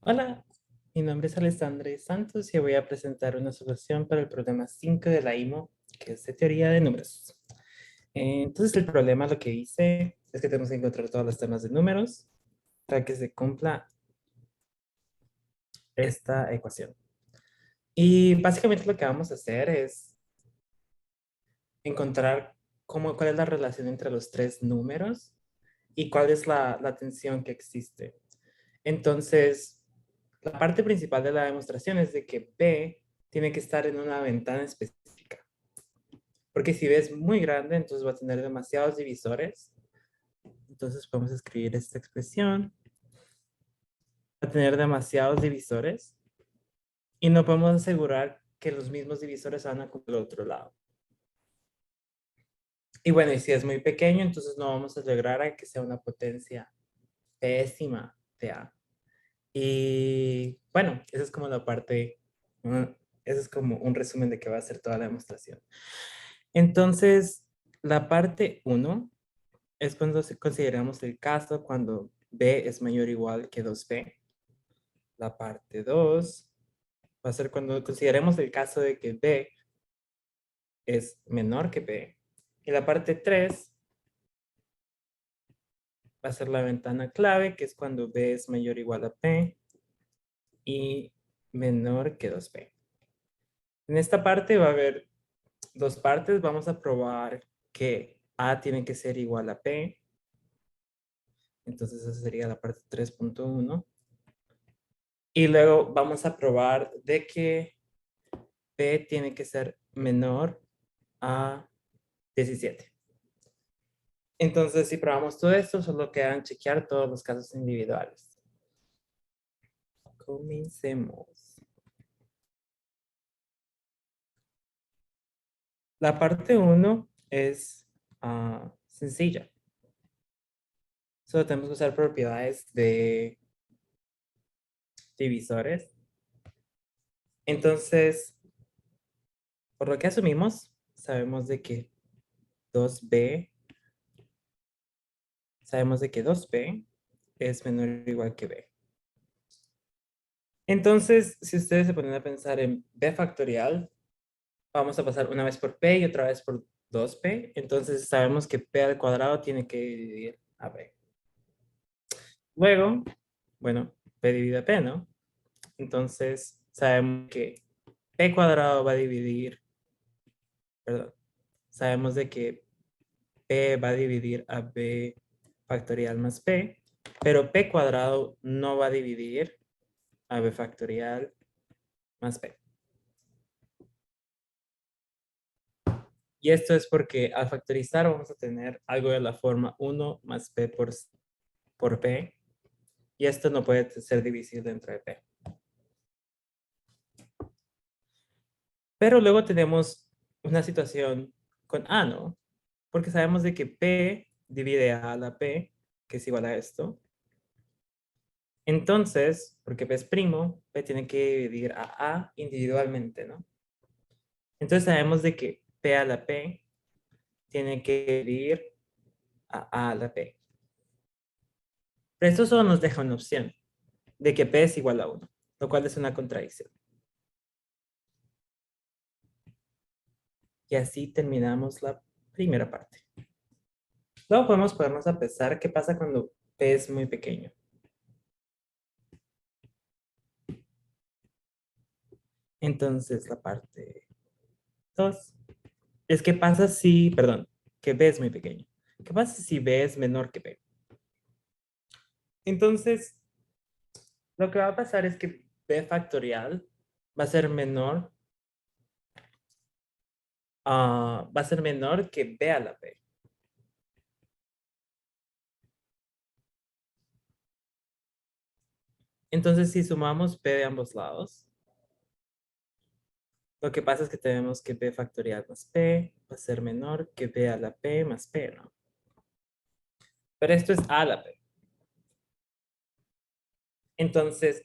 Hola, mi nombre es Alessandra Santos y voy a presentar una solución para el problema 5 de la IMO, que es de teoría de números. Entonces, el problema lo que dice es que tenemos que encontrar todas las termas de números para que se cumpla esta ecuación. Y básicamente lo que vamos a hacer es encontrar cuál es la relación entre los tres números y cuál es la tensión que existe. Entonces, la parte principal de la demostración es de que P tiene que estar en una ventana específica. Porque si B es muy grande, entonces va a tener demasiados divisores. Entonces podemos escribir esta expresión. Va a tener demasiados divisores. Y no podemos asegurar que los mismos divisores van a cumplir al otro lado. Y bueno, y si es muy pequeño, entonces no vamos a lograr a que sea una potencia pésima de A. Y bueno, esa es como la parte, ese es como un resumen de qué va a ser toda la demostración. Entonces, la parte 1 es cuando consideramos el caso cuando B es mayor o igual que 2B. La parte 2 va a ser cuando consideremos el caso de que B es menor que B. Y la parte 3 va a ser la ventana clave, que es cuando B es mayor o igual a P y menor que 2B. En esta parte va a haber dos partes. Vamos a probar que A tiene que ser igual a P. Entonces esa sería la parte 3.1. Y luego vamos a probar de que P tiene que ser menor a 17. Entonces, si probamos todo esto, solo quedan chequear todos los casos individuales. Comencemos. La parte 1 es sencilla. Solo tenemos que usar propiedades de divisores. Entonces, por lo que asumimos, sabemos de que 2B, sabemos de que 2B es menor o igual que B. Entonces, si ustedes se ponen a pensar en B factorial, vamos a pasar una vez por P y otra vez por 2P. Entonces, sabemos que P al cuadrado tiene que dividir a B. Luego, bueno, P divide a P, ¿no? Entonces, sabemos que P cuadrado va a dividir, perdón, sabemos de que P va a dividir a B factorial más P, pero P cuadrado no va a dividir a B factorial más P. Y esto es porque al factorizar vamos a tener algo de la forma 1 más P por P. Y esto no puede ser divisible entre P. Pero luego tenemos una situación con A, ¿no? Porque sabemos de que P divide A la P, que es igual a esto. Entonces, porque P es primo, P tiene que dividir a A individualmente, ¿no? Entonces sabemos de que P a la P tiene que dividir a la P. Pero esto solo nos deja una opción de que P es igual a 1, lo cual es una contradicción. Y así terminamos la primera parte. Luego podemos ponernos a pensar qué pasa cuando P es muy pequeño. Entonces, la parte 2 es qué pasa si, perdón, que B es muy pequeño. ¿Qué pasa si B es menor que P? Entonces, lo que va a pasar es que B factorial va a ser menor, va a ser menor que B a la P. Entonces, si sumamos P de ambos lados, lo que pasa es que tenemos que B factorial más P va a ser menor que B a la P más P, ¿no? Pero esto es A a la P. Entonces,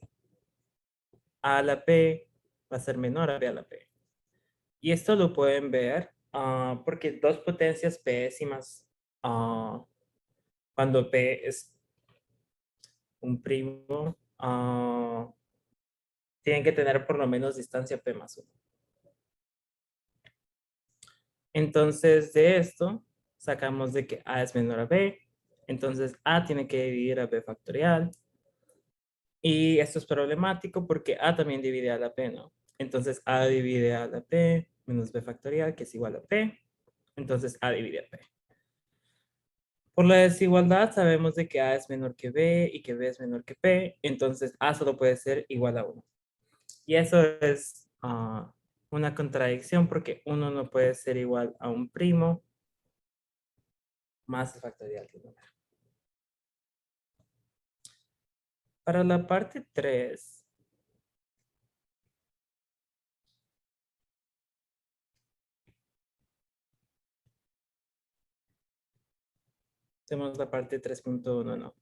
A a la P va a ser menor a B a la P. Y esto lo pueden ver porque dos potencias pésimas, cuando P es un primo tienen que tener por lo menos distancia P más 1. Entonces, de esto, sacamos de que A es menor a B. Entonces, A tiene que dividir a B factorial. Y esto es problemático porque A también divide a la P, ¿no? Entonces, A divide a la P menos B factorial, que es igual a P. Entonces, A divide a P. Por la desigualdad, sabemos de que A es menor que B y que B es menor que P. Entonces, A solo puede ser igual a 1. Y eso es una contradicción porque 1 no puede ser igual a un primo más el factorial del número. Para la parte 3, tenemos la parte 3.1, ¿no?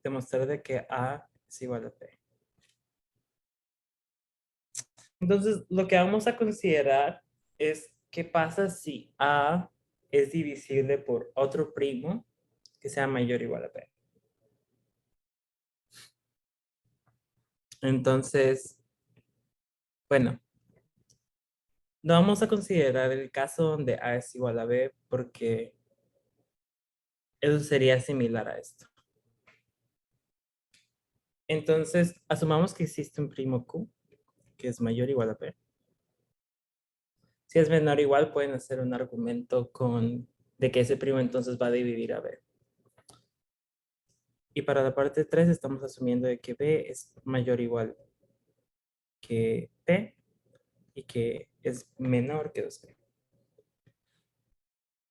Demostrar de que A es igual a P. Entonces, lo que vamos a considerar es qué pasa si A es divisible por otro primo que sea mayor o igual a P. Entonces, bueno, no vamos a considerar el caso donde A es igual a B porque eso sería similar a esto. Entonces, asumamos que existe un primo Q que es mayor o igual a P. Si es menor o igual, pueden hacer un argumento de que ese primo entonces va a dividir a B. Y para la parte 3 estamos asumiendo de que B es mayor o igual que P y que es menor que 2P.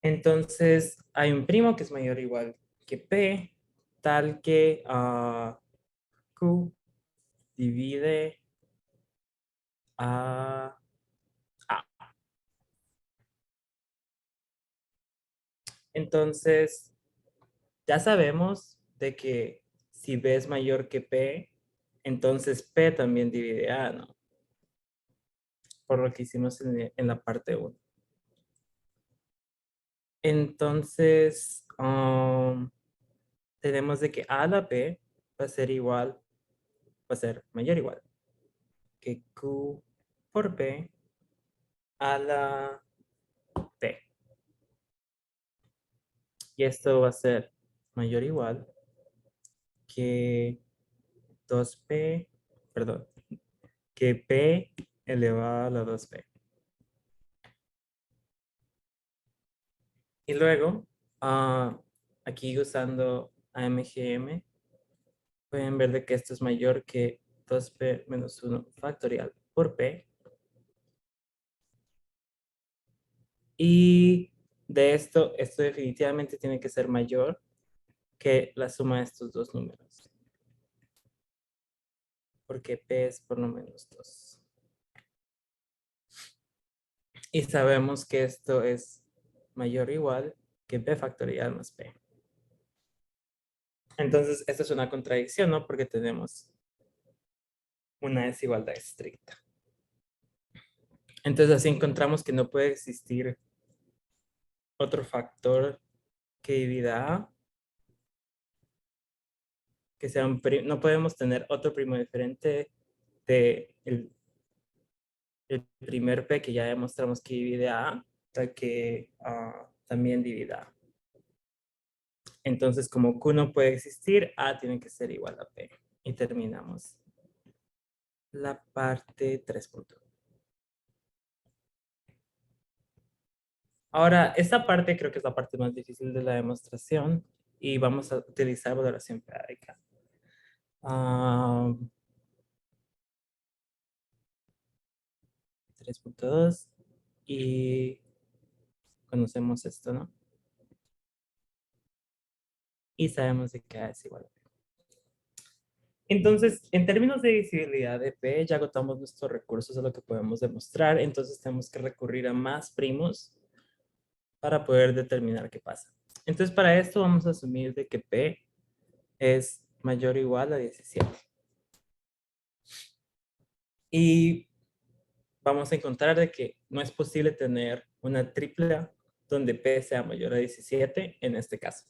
Entonces, hay un primo que es mayor o igual que P, tal que Q divide a A. Entonces, ya sabemos de que si B es mayor que P, entonces P también divide A, ¿no? Por lo que hicimos en la parte 1. Entonces, tenemos de que A a la P va a ser igual, va a ser mayor o igual que Q por P a la P. Y esto va a ser mayor o igual que 2P, perdón, que P elevado a la 2P. Y luego, aquí usando AMGM, pueden ver de que esto es mayor que 2P menos 1 factorial por P. Y de esto definitivamente tiene que ser mayor que la suma de estos dos números. Porque P es por lo menos 2. Y sabemos que esto es mayor o igual que P factorial más P. Entonces, esto es una contradicción, ¿no? Porque tenemos una desigualdad estricta. Entonces, así encontramos que no puede existir otro factor que divida A, que sea un primo. No podemos tener otro primo diferente de el primer P que ya demostramos que divide a A, hasta que también divida A. Entonces, como Q no puede existir, A tiene que ser igual a P. Y terminamos la parte 3.1. Ahora, esta parte creo que es la parte más difícil de la demostración y vamos a utilizar valoración periódica. 3.2 y conocemos esto, ¿no? Y sabemos de que A es igual a P. Entonces, en términos de divisibilidad de P, ya agotamos nuestros recursos de lo que podemos demostrar, entonces tenemos que recurrir a más primos para poder determinar qué pasa. Entonces, para esto vamos a asumir de que P es mayor o igual a 17. Y vamos a encontrar de que no es posible tener una tripla donde P sea mayor a 17 en este caso.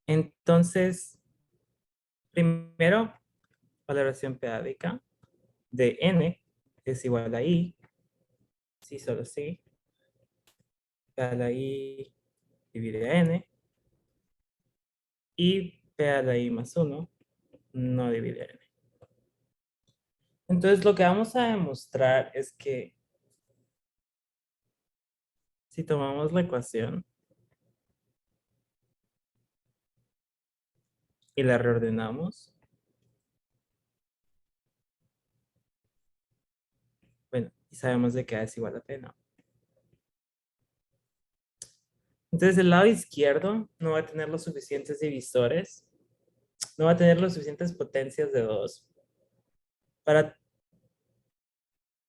Entonces, Primero, valoración periódica de n es igual a i, sí, solo sí, p a la i divide a n, y p a la i más 1 no divide a n. Entonces, lo que vamos a demostrar es que si tomamos la ecuación y la reordenamos, bueno, y sabemos de que A es igual a P, ¿no? Entonces, el lado izquierdo no va a tener los suficientes divisores, no va a tener las suficientes potencias de 2 para,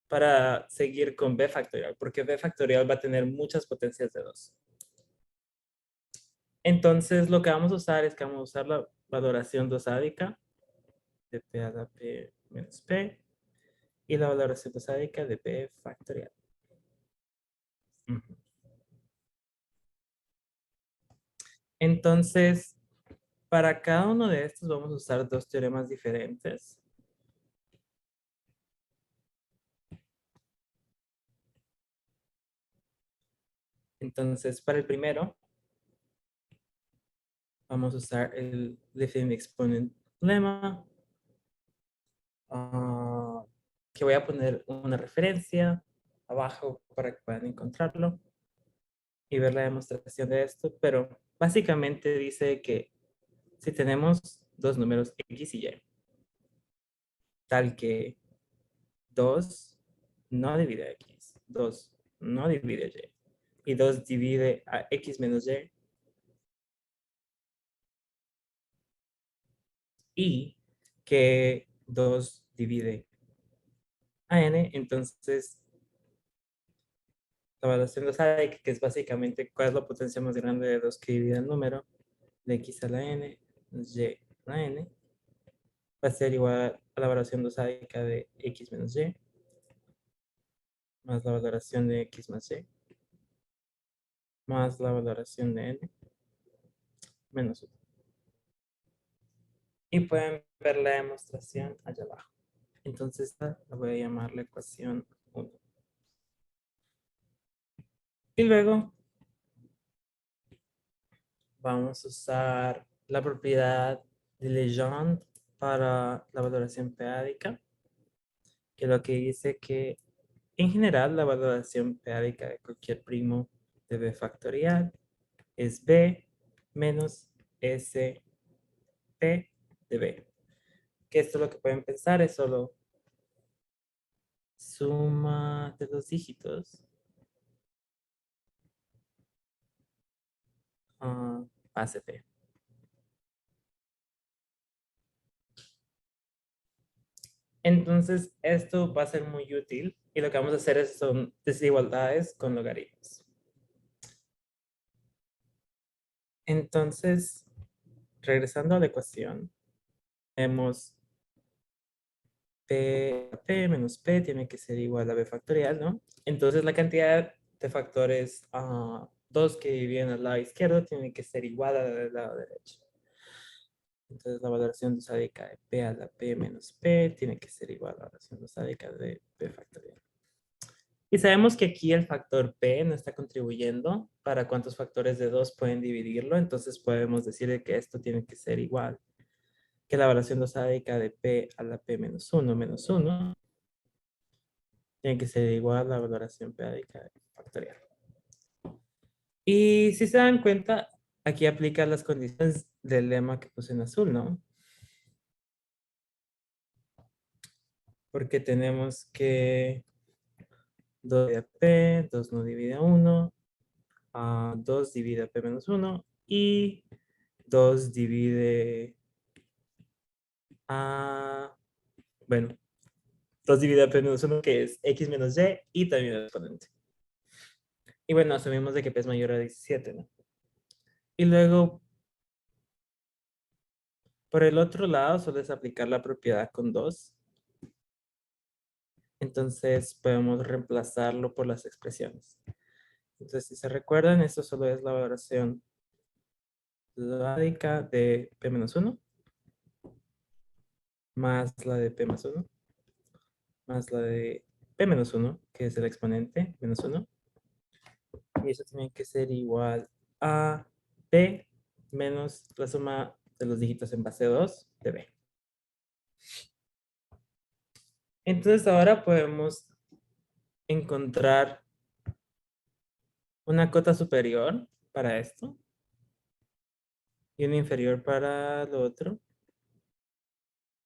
para seguir con B factorial, porque B factorial va a tener muchas potencias de 2. Entonces, lo que vamos a usar es que vamos a usar la valoración dosádica de P a la P menos P y la valoración dosádica de P factorial. Ujú. Entonces, para cada uno de estos vamos a usar dos teoremas diferentes. Entonces, para el primero, vamos a usar el Definite Exponent lemma, que voy a poner una referencia abajo para que puedan encontrarlo y ver la demostración de esto, pero básicamente dice que si tenemos dos números x y y, tal que 2 no divide a x, 2 no divide a y 2 divide a x menos y que 2 divide a n, entonces la evaluación de Sadek, que es básicamente cuál es la potencia más grande de 2 que divide el número de x a la n, y a la n, va a ser igual a la valoración dosádica de x menos y, más la valoración de x más y, más la valoración de n, menos 1. Y pueden ver la demostración allá abajo. Entonces, esta la voy a llamar la ecuación 1. Y luego vamos a usar la propiedad de Legendre para la valoración periódica, que lo que dice que en general la valoración periódica de cualquier primo de b factorial es b menos s p de b. Que esto lo que pueden pensar es solo suma de los dígitos base p. Entonces, esto va a ser muy útil y lo que vamos a hacer son desigualdades con logaritmos. Entonces, regresando a la ecuación, tenemos p menos p tiene que ser igual a b factorial, ¿no? Entonces, la cantidad de factores 2 que dividen al lado izquierdo tiene que ser igual a la del lado derecho. Entonces, la valoración dosádica de p a la p menos p tiene que ser igual a la valoración dosádica de p factorial. Y sabemos que aquí el factor P no está contribuyendo para cuántos factores de 2 pueden dividirlo, entonces podemos decir que esto tiene que ser igual que la evaluación dosádica de P a la P menos 1 tiene que ser igual a la valoración periódica factorial. Y si se dan cuenta, aquí aplica las condiciones del lema que puse en azul, ¿no? Porque tenemos que 2 divide a P, 2 no divide a 1, 2 divide a P menos 1 y 2 divide a, bueno, 2 divide a P menos 1 que es X menos Y también el exponente. Y bueno, asumimos de que P es mayor a 17, ¿no? Y luego, por el otro lado, solo es aplicar la propiedad con 2. Entonces, podemos reemplazarlo por las expresiones. Entonces, si se recuerdan, esto solo es la valoración lógica de P menos 1 más la de P más 1, más la de P menos 1, que es el exponente, menos 1. Y eso tiene que ser igual a P menos la suma de los dígitos en base 2 de B. Entonces ahora podemos encontrar una cota superior para esto y una inferior para lo otro.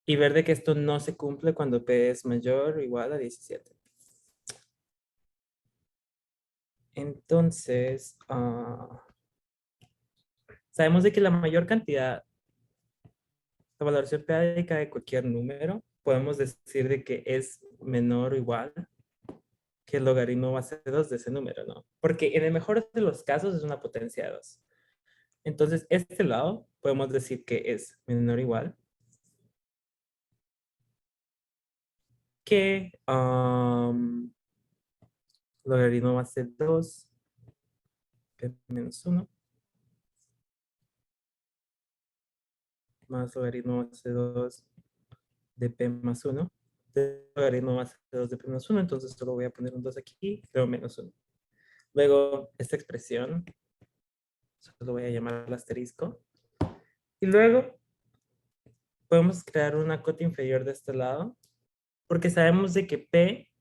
Y ver de que esto no se cumple cuando P es mayor o igual a 17. Entonces, sabemos de que la mayor cantidad, la valoración periódica de cualquier número, podemos decir de que es menor o igual que el logaritmo base 2 de ese número, ¿no? Porque en el mejor de los casos es una potencia de 2. Entonces, este lado podemos decir que es menor o igual que logaritmo base 2 p menos 1 más logaritmo base 2 de p más 1. De logaritmo base 2 de p menos 1, entonces solo voy a poner un 2 aquí, luego menos 1. Luego, esta expresión, solo voy a llamar al asterisco. Y luego, podemos crear una cota inferior de este lado, porque sabemos de que p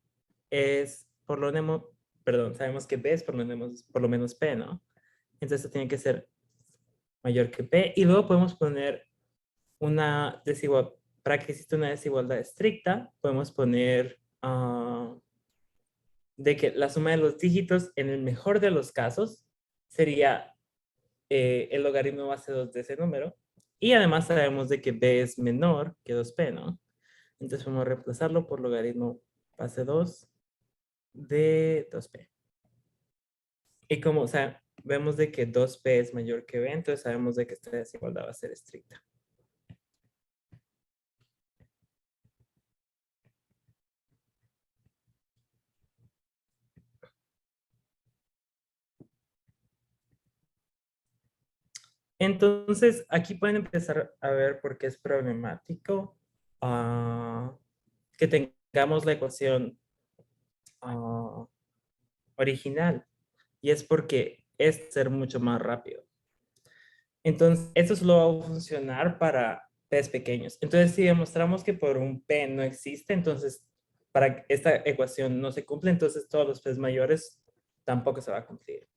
es por lo menos, perdón, sabemos que b es por lo menos p, ¿no? Entonces esto tiene que ser mayor que p, y luego podemos poner una desigualdad, para que exista una desigualdad estricta, podemos poner de que la suma de los dígitos, en el mejor de los casos, sería el logaritmo base 2 de ese número. Y además sabemos de que b es menor que 2p, ¿no? Entonces vamos a reemplazarlo por logaritmo base 2 de 2p. Y como, o sea, vemos de que 2p es mayor que b, entonces sabemos de que esta desigualdad va a ser estricta. Entonces, aquí pueden empezar a ver por qué es problemático que tengamos la ecuación ah, original. Y es porque es ser mucho más rápido. Entonces, esto solo va a funcionar para p's pequeños. Entonces, si demostramos que por un p no existe, entonces para que esta ecuación no se cumple, entonces todos los p's mayores tampoco se va a cumplir.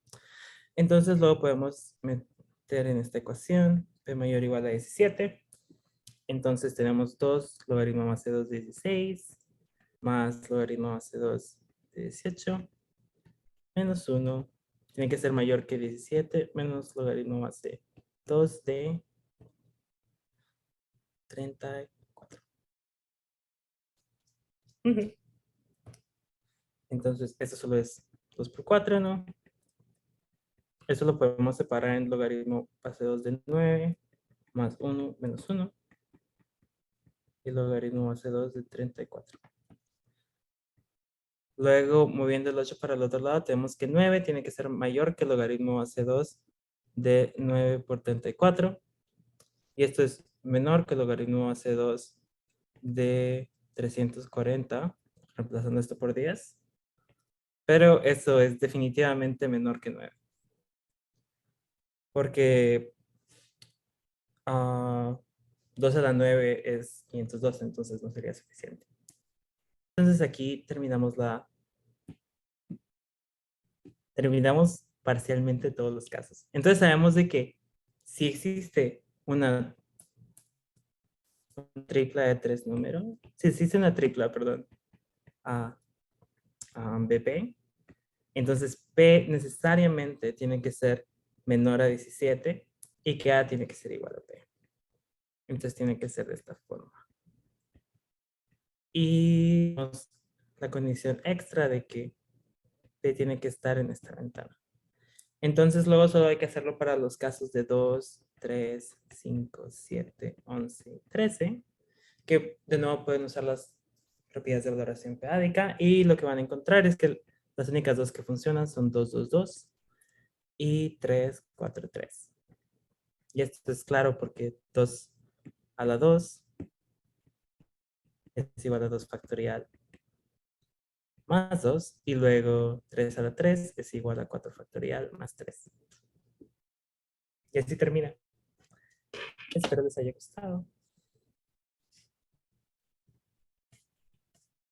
Entonces, luego podemos meter en esta ecuación p mayor o igual a 17. Entonces, tenemos 2 logaritmo más de 2 de 16 más logaritmo más de 2 de 18 menos 1 tiene que ser mayor que 17 menos logaritmo más de 2 de 34. Entonces, esto solo es 2 por 4, ¿no? Eso lo podemos separar en logaritmo base 2 de 9 más 1 menos 1 y logaritmo base 2 de 34. Luego, moviendo el 8 para el otro lado, tenemos que 9 tiene que ser mayor que el logaritmo base 2 de 9 por 34. Y esto es menor que el logaritmo base 2 de 340, reemplazando esto por 10. Pero eso es definitivamente menor que 9. Porque 2 a la 9 es 512, entonces no sería suficiente. Entonces aquí terminamos parcialmente todos los casos. Entonces sabemos de que si existe una tripla de 3 números, si existe una tripla, perdón, a BP, entonces P necesariamente tiene que ser menor a 17 y que A tiene que ser igual a P. Entonces tiene que ser de esta forma. Y la condición extra de que P tiene que estar en esta ventana. Entonces luego solo hay que hacerlo para los casos de 2, 3, 5, 7, 11, 13, que de nuevo pueden usar las propiedades de valoración periódica y lo que van a encontrar es que las únicas dos que funcionan son 2, 2, 2 y 3, 4, 3. Y esto es claro porque 2 a la 2 es igual a 2 factorial más 2. Y luego 3 a la 3 es igual a 4 factorial más 3. Y así termina. Espero les haya gustado.